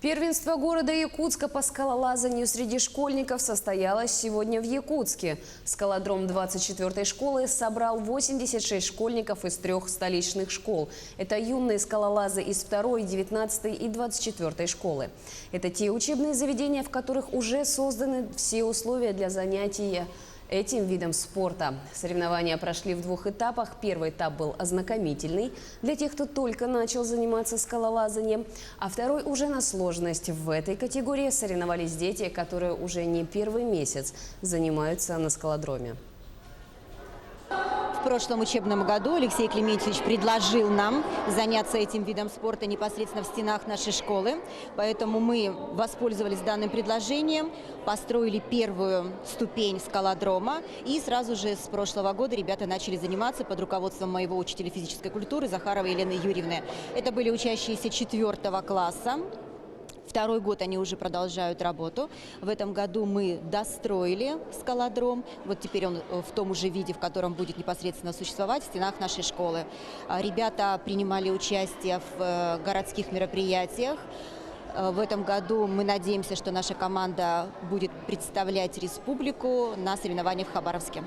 Первенство города Якутска по скалолазанию среди школьников состоялось сегодня в Якутске. Скалодром 24-й школы собрал 86 школьников из 3 столичных школ. Это юные скалолазы из 2-й, 19-й и 24-й школы. Это те учебные заведения, в которых уже созданы все условия для занятия этим видом спорта. Соревнования прошли в 2 этапах. Первый этап был ознакомительный для тех, кто только начал заниматься скалолазанием, а второй уже на сложность. В этой категории соревновались дети, которые уже не первый месяц занимаются на скалодроме. В прошлом учебном году Алексей Климентьевич предложил нам заняться этим видом спорта непосредственно в стенах нашей школы. Поэтому мы воспользовались данным предложением, построили первую ступень скалодрома. И сразу же с прошлого года ребята начали заниматься под руководством моего учителя физической культуры Захаровой Елены Юрьевны. Это были учащиеся 4 класса. 2-й год они уже продолжают работу. В этом году мы достроили скалодром. Вот теперь он в том уже виде, в котором будет непосредственно существовать в стенах нашей школы. Ребята принимали участие в городских мероприятиях. В этом году мы надеемся, что наша команда будет представлять республику на соревнованиях в Хабаровске.